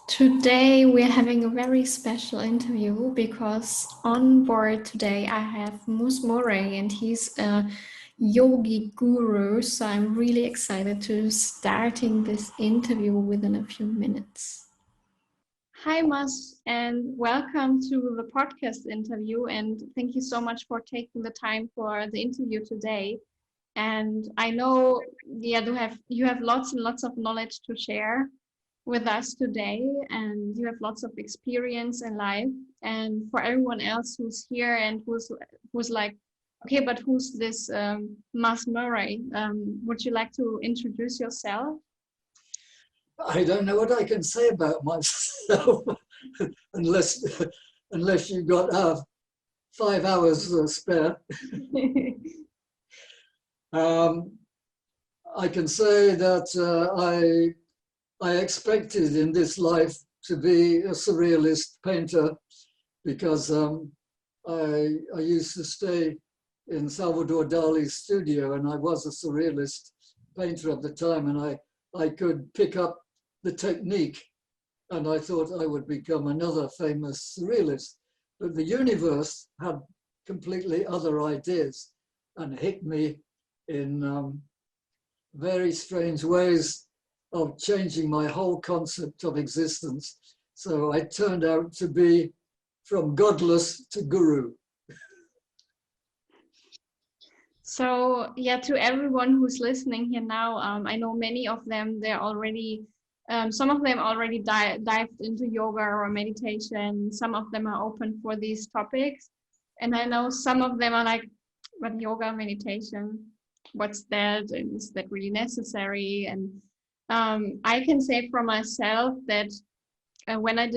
Today we're having a very special interview because on board today I have Muz Murray and he's a yogi guru. So I'm really excited to starting this interview within a few minutes. Hi Muz, and welcome to the podcast interview, and thank you so much for taking the time for the interview today. And I know you have lots and lots of knowledge to share with us today, and you have lots of experience in life. And for everyone else who's here and who's like, okay, but who's this Muz Murray? Would you like to introduce yourself? I don't know what I can say about myself unless you've got 5 hours spare. I can say that I expected in this life to be a surrealist painter because I used to stay in Salvador Dali's studio, and I was a surrealist painter at the time, and I could pick up the technique, and I thought I would become another famous surrealist. But the universe had completely other ideas and hit me in very strange ways of changing my whole concept of existence. So I turned out to be from godless to guru. So yeah, to everyone who's listening here now, I know many of them, they're already, some of them already dived into yoga or meditation. Some of them are open for these topics. And I know some of them are like, but yoga, meditation, what's that? And is that really necessary? And I can say for myself that when I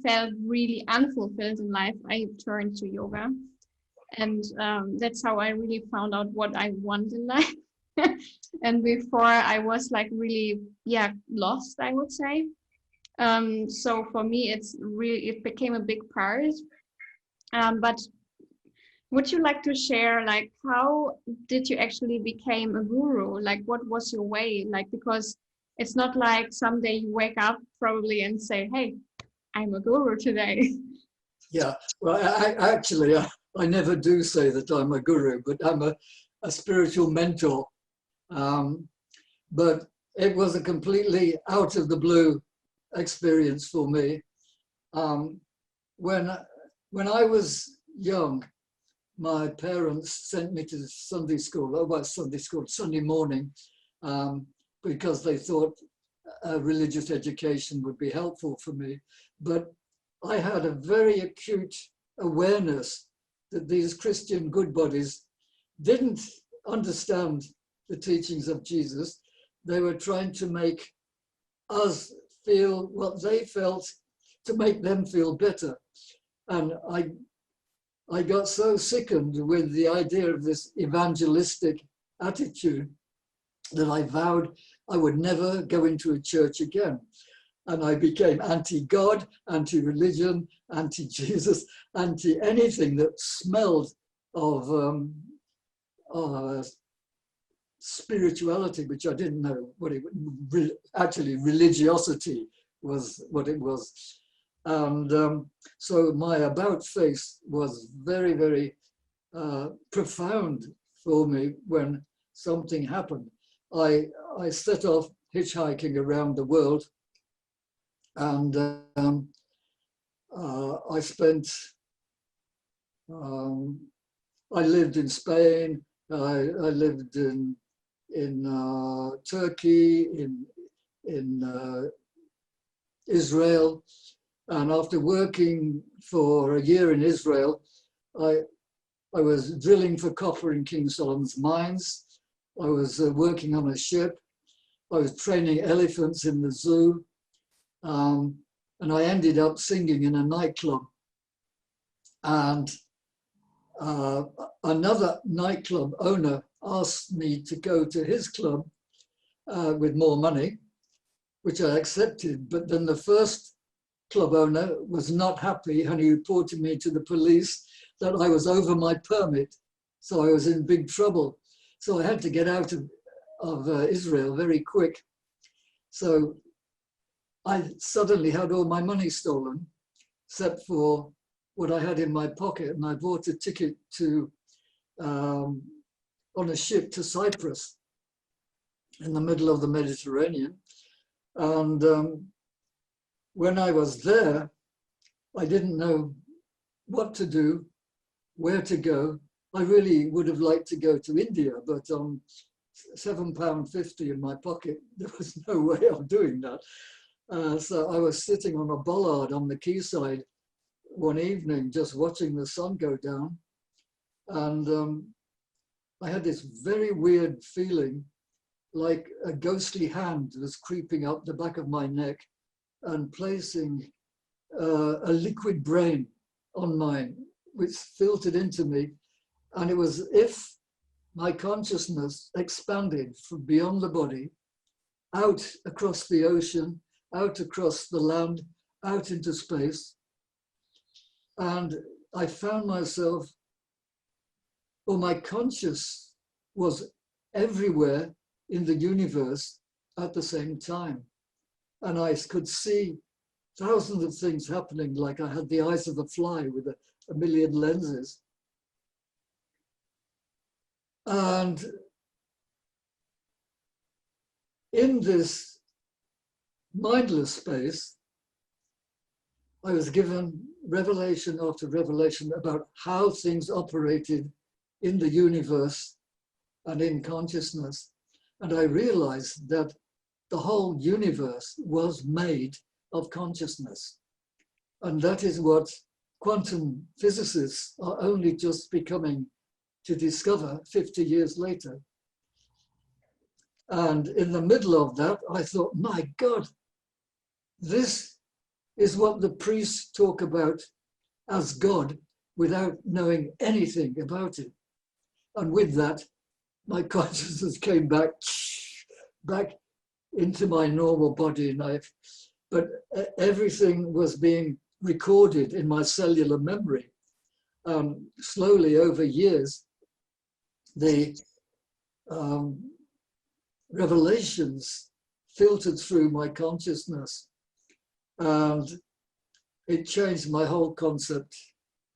felt really unfulfilled in life, I turned to yoga. And that's how I really found out what I want in life. And before I was like really, lost, I would say. So for me, it became a big part. But would you like to share, like, how did you actually became a guru? Like, what was your way? Like, because it's not like someday you wake up probably and say, hey, I'm a guru today. Yeah, well, I never do say that I'm a guru, but I'm a spiritual mentor. But it was a completely out of the blue experience for me. When I was young, my parents sent me to Sunday school, Sunday morning, because they thought religious education would be helpful for me. But I had a very acute awareness that these Christian good bodies didn't understand the teachings of Jesus. They were trying to make us feel what they felt to make them feel better. And I got so sickened with the idea of this evangelistic attitude that I vowed I would never go into a church again. And I became anti-God, anti-religion, anti-Jesus, anti-anything that smelled of spirituality, which I didn't know what it was. Actually, religiosity was what it was. And so my about face was very, very profound for me when something happened. I set off hitchhiking around the world, and I spent, I lived in Spain, I lived in Turkey, in Israel. And after working for a year in Israel, I was drilling for copper in King Solomon's mines. I was working on a ship. I was training elephants in the zoo. And I ended up singing in a nightclub. And another nightclub owner asked me to go to his club with more money, which I accepted. But then the first club owner was not happy, and he reported me to the police that I was over my permit. So I was in big trouble. So I had to get out of Israel very quick. So I suddenly had all my money stolen, except for what I had in my pocket, and I bought a ticket to on a ship to Cyprus in the middle of the Mediterranean. And when I was there, I didn't know what to do, where to go. I really would have liked to go to India, but on £7.50 in my pocket, there was no way of doing that. So I was sitting on a bollard on the quayside one evening, just watching the sun go down. And I had this very weird feeling like a ghostly hand was creeping up the back of my neck and placing a liquid brain on mine, which filtered into me. And it was as if my consciousness expanded from beyond the body, out across the ocean, out across the land, out into space. And I found myself, or my conscious was everywhere in the universe at the same time. And I could see thousands of things happening, like I had the eyes of a fly with a million lenses. And in this mindless space, I was given revelation after revelation about how things operated in the universe and in consciousness. And I realized that the whole universe was made of consciousness. And that is what quantum physicists are only just becoming to discover 50 years later. And in the middle of that, I thought, my God, this is what the priests talk about as God without knowing anything about it. And with that, my consciousness came back into my normal body and life. But everything was being recorded in my cellular memory. Slowly over years, the revelations filtered through my consciousness, and it changed my whole concept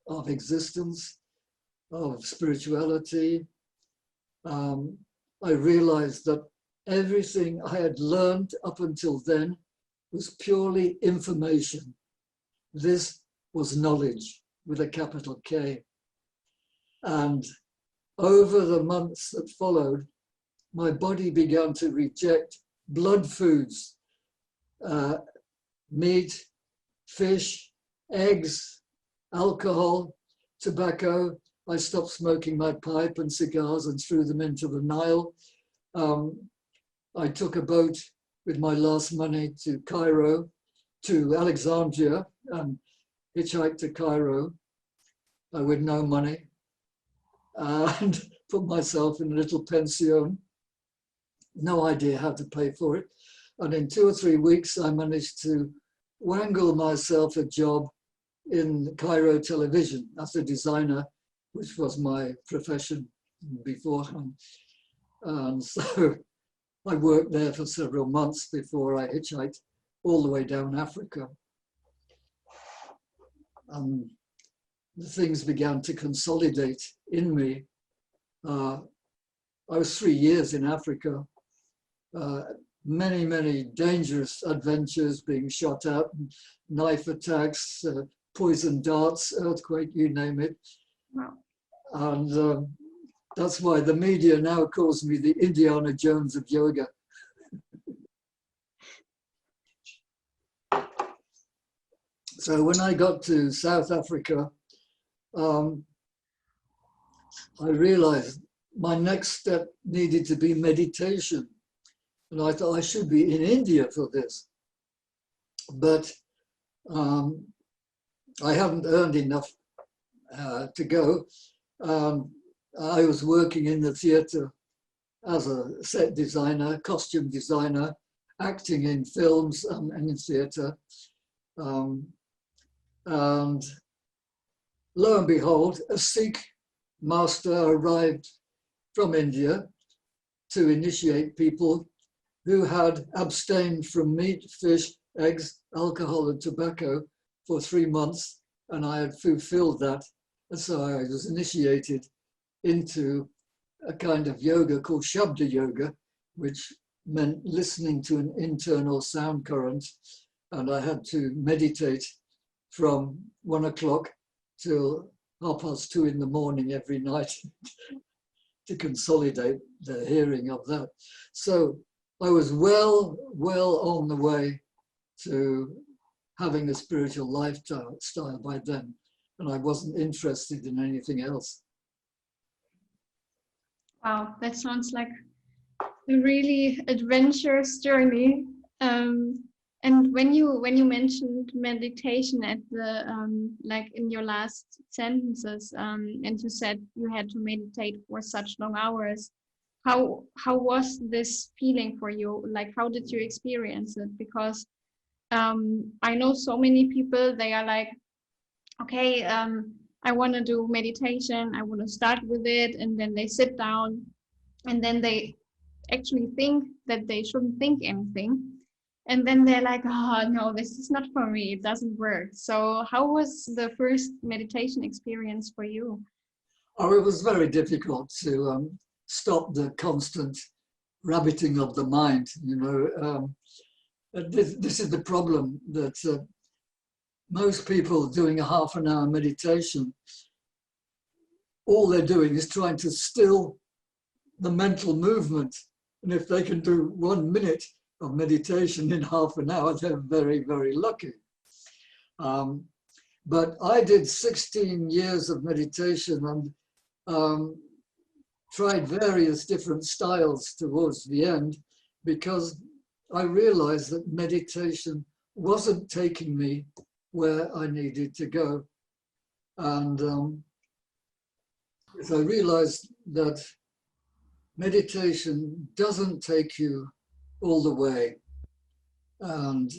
of existence, of spirituality. I realized that everything I had learned up until then was purely information. This was knowledge with a capital K. And over the months that followed, my body began to reject blood foods, meat, fish, eggs, alcohol, tobacco. I stopped smoking my pipe and cigars and threw them into the Nile. I took a boat with my last money to Cairo, to Alexandria, and hitchhiked to Cairo with no money, and put myself in a little pension. No idea how to pay for it. And in 2 or 3 weeks, I managed to wangle myself a job in Cairo television as a designer, which was my profession beforehand. And so I worked there for several months before I hitchhiked all the way down Africa. The things began to consolidate in me. I was 3 years in Africa, many dangerous adventures, being shot at, knife attacks, poison darts, earthquake, you name it. Wow. And that's why the media now calls me the Indiana Jones of yoga. So when I got to South Africa, I realized my next step needed to be meditation. And I thought I should be in India for this. But I hadn't earned enough to go. I was working in the theater as a set designer, costume designer, acting in films and in theater. And lo and behold, a Sikh master arrived from India to initiate people who had abstained from meat, fish, eggs, alcohol and tobacco for 3 months, and I had fulfilled that. And so I was initiated into a kind of yoga called Shabda yoga, which meant listening to an internal sound current. And I had to meditate from 1 o'clock till 2:30 in the morning every night to consolidate the hearing of that. So I was well on the way to having a spiritual lifestyle by then, and I wasn't interested in anything else. Wow, that sounds like a really adventurous journey. And when you mentioned meditation at the like in your last sentences, and you said you had to meditate for such long hours, how was this feeling for you? Like, how did you experience it? Because I know so many people, they are like, okay, I want to do meditation, I want to start with it, and then they sit down, and then they actually think that they shouldn't think anything. And then they're like, oh, no, this is not for me. It doesn't work. So how was the first meditation experience for you? Oh, it was very difficult to stop the constant rabbiting of the mind. You know, this is the problem, that most people doing a half an hour meditation, all they're doing is trying to still the mental movement. And if they can do 1 minute of meditation in half an hour, they're very, very lucky. But I did 16 years of meditation and tried various different styles towards the end, because I realized that meditation wasn't taking me where I needed to go. And I realized that meditation doesn't take you all the way, and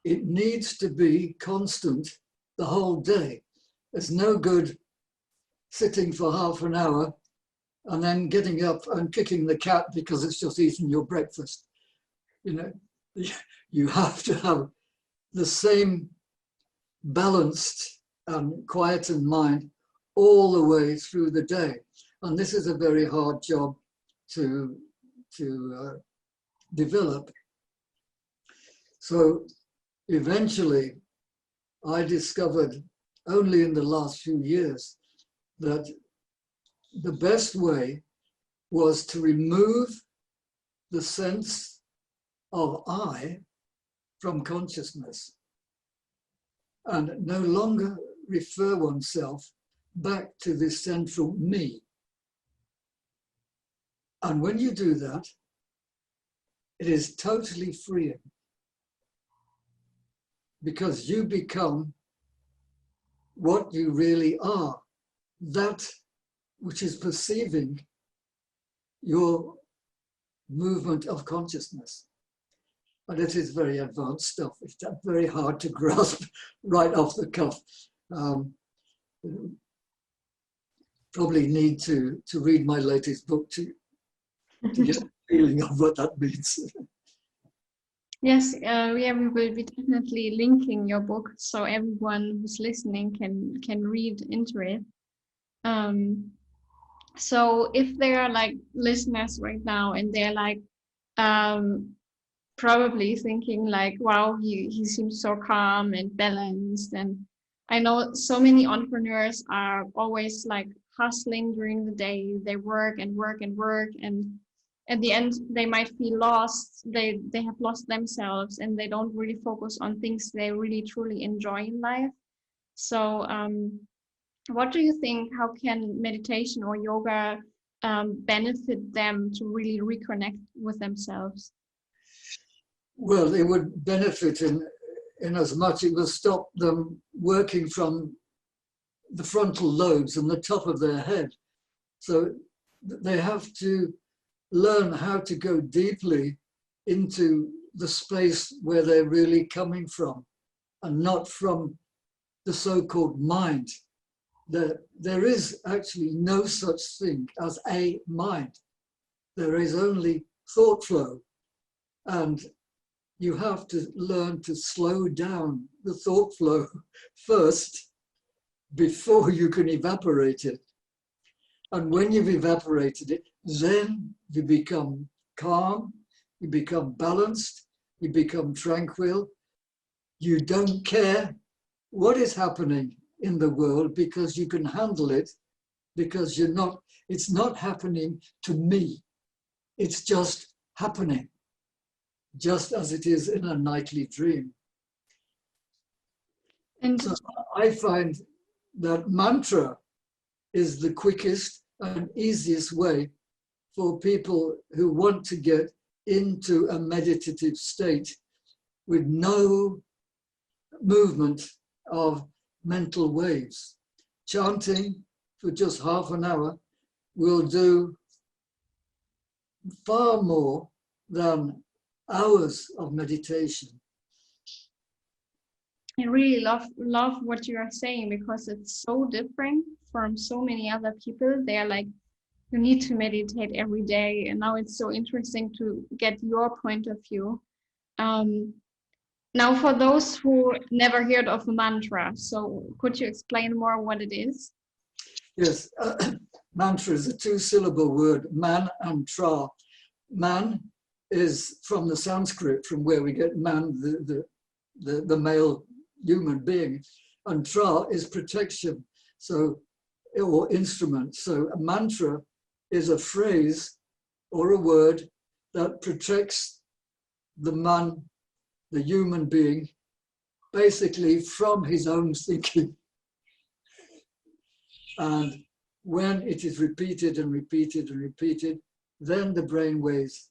it needs to be constant the whole day. It's no good sitting for half an hour and then getting up and kicking the cat because it's just eaten your breakfast. You know, you have to have the same balanced and quietened mind all the way through the day. And this is a very hard job to develop. So eventually I discovered only in the last few years that the best way was to remove the sense of I from consciousness and no longer refer oneself back to the central me. And when you do that, it is totally freeing, because you become what you really are, that which is perceiving your movement of consciousness. And it is very advanced stuff. It's very hard to grasp right off the cuff. Probably need to read my latest book to get a feeling of what that means. Yes, we will be definitely linking your book so everyone who's listening can read into it. So if there are like listeners right now and they're like probably thinking like, wow, he seems so calm and balanced, and I know so many entrepreneurs are always like hustling during the day. They work and work and work, and at the end they might feel lost. They have lost themselves, and they don't really focus on things they really truly enjoy in life. So what do you think, how can meditation or yoga benefit them to really reconnect with themselves? Well, it would benefit in as much it will stop them working from the frontal lobes and the top of their head. So they have to learn how to go deeply into the space where they're really coming from, and not from the so-called mind. There is actually no such thing as a mind. There is only thought flow. And you have to learn to slow down the thought flow first before you can evaporate it. And when you've evaporated it, then you become calm, you become balanced, you become tranquil. You don't care what is happening in the world because you can handle it, because it's not happening to me. It's just happening, just as it is in a nightly dream. And so I find that mantra is the quickest and easiest way for people who want to get into a meditative state with no movement of mental waves. Chanting for just half an hour will do far more than hours of meditation. I really love what you are saying, because it's so different from so many other people. They're like, you need to meditate every day, and now it's so interesting to get your point of view. Now, for those who never heard of a mantra, so could you explain more what it is? Yes, mantra is a two-syllable word, man and tra. Man is from the Sanskrit, from where we get man, the male human being, and tra is protection, so, or instrument. So a mantra is a phrase or a word that protects the man, the human being, basically from his own thinking. And when it is repeated and repeated and repeated, then the brain waves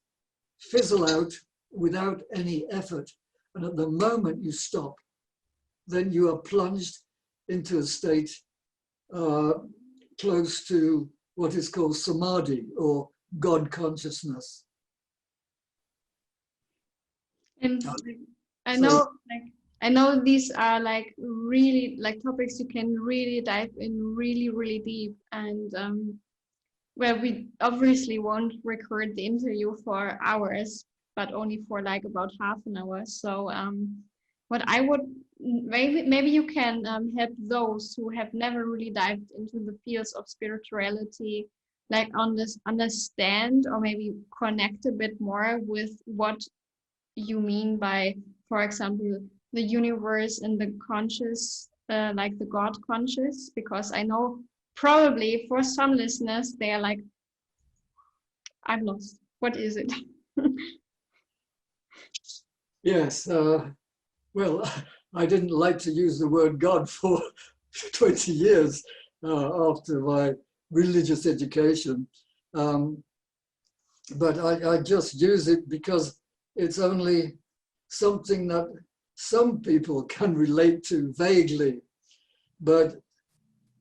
fizzle out without any effort. And at the moment you stop, then you are plunged into a state close to what is called Samadhi, or God consciousness. And I know these are like really like topics you can really dive in really deep, and well, we obviously won't record the interview for hours, but only for like about half an hour. So what I would maybe you can help those who have never really dived into the fields of spirituality, like understand or maybe connect a bit more with what you mean by, for example, the universe and the conscious, like the God conscious, because I know probably for some listeners, they are like, I'm lost. What is it? Yes, well, I didn't like to use the word God for 20 years after my religious education. But I just use it because it's only something that some people can relate to vaguely, but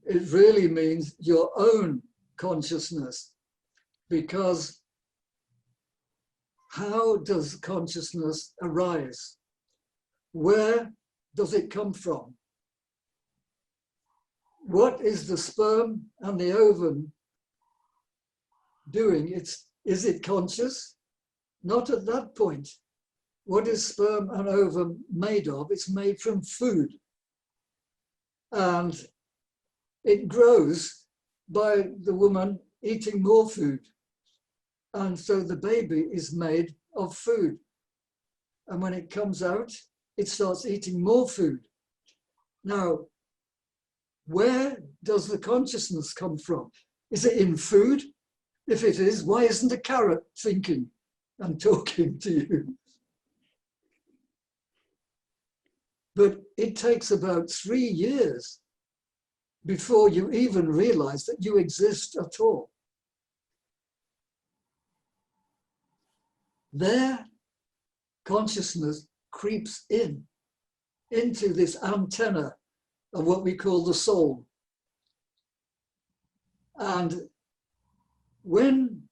it really means your own consciousness. Because how does consciousness arise? Where does it come from? What is the sperm and the ovum doing? Is it conscious? Not at that point. What is sperm and ovum made of? It's made from food. And it grows by the woman eating more food. And so the baby is made of food. And when it comes out, it starts eating more food. Now, where does the consciousness come from? Is it in food? If it is, why isn't a carrot thinking and talking to you? But it takes about 3 years before you even realize that you exist at all. Their consciousness creeps into this antenna of what we call the soul. And when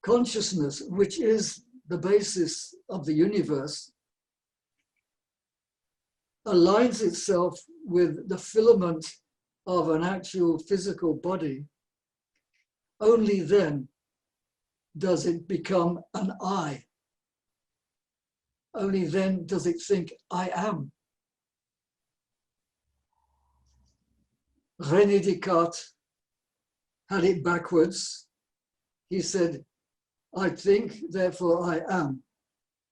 consciousness, which is the basis of the universe, aligns itself with the filament of an actual physical body, only then does it become an I. only then does it think, I am. René Descartes had it backwards. He said, I think, therefore I am.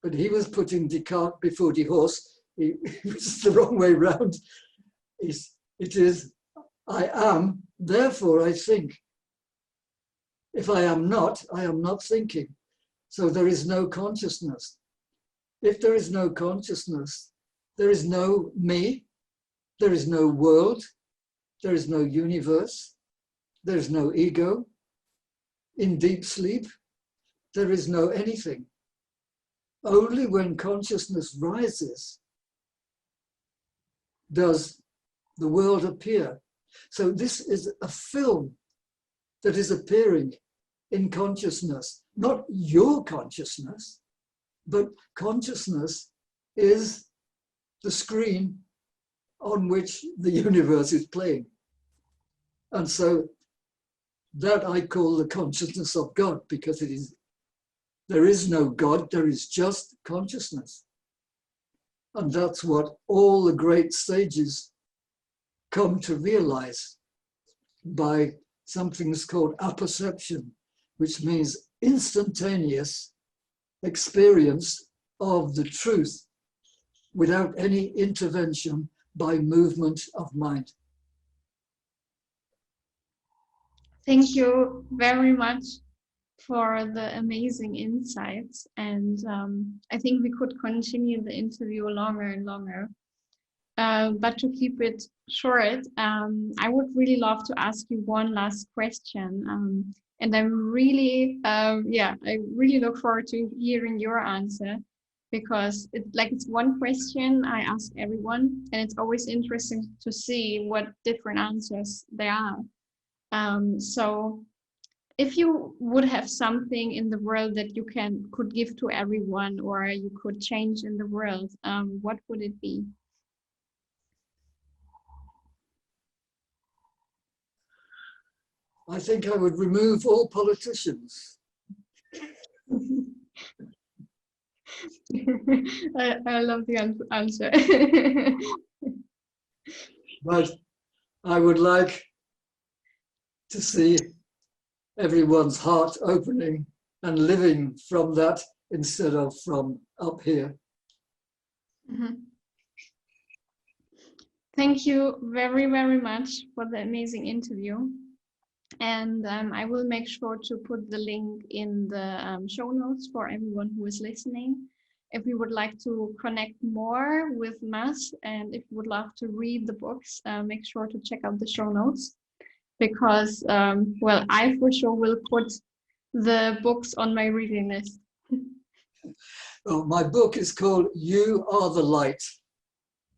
But he was putting Descartes before the horse. It was the wrong way round. It is, I am, therefore I think. If I am not thinking. So there is no consciousness. If there is no consciousness, there is no me, there is no world, there is no universe, there is no ego. In deep sleep, there is no anything. Only when consciousness rises does the world appear. So this is a film that is appearing in consciousness, not your consciousness, but consciousness is the screen on which the universe is playing. And so that I call the consciousness of God, because there is no God, there is just consciousness. And that's what all the great sages come to realize by something that's called apperception, which means instantaneous experience of the truth without any intervention by movement of mind. Thank you very much for the amazing insights. And I think we could continue the interview longer and longer. But to keep it short, I would really love to ask you one last question. And I'm really, I really look forward to hearing your answer, because it's one question I ask everyone, and it's always interesting to see what different answers there are. So if you would have something in the world that you could give to everyone, or you could change in the world, what would it be? I think I would remove all politicians. I love the answer. But I would like to see everyone's heart opening and living from that instead of from up here. Mm-hmm. Thank you very, very much for the amazing interview. And I will make sure to put the link in the show notes for everyone who is listening. If you would like to connect more with Muz, and if you would love to read the books, make sure to check out the show notes, because, I for sure will put the books on my reading list. Well, my book is called You Are the Light,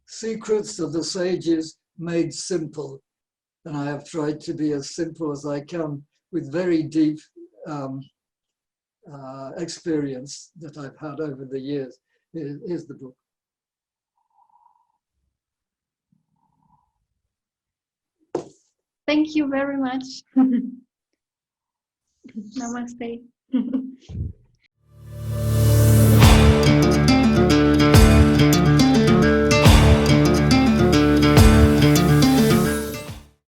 Secrets of the Sages Made Simple. And I have tried to be as simple as I can with very deep experience that I've had over the years. Here's the book. Thank you very much. Namaste.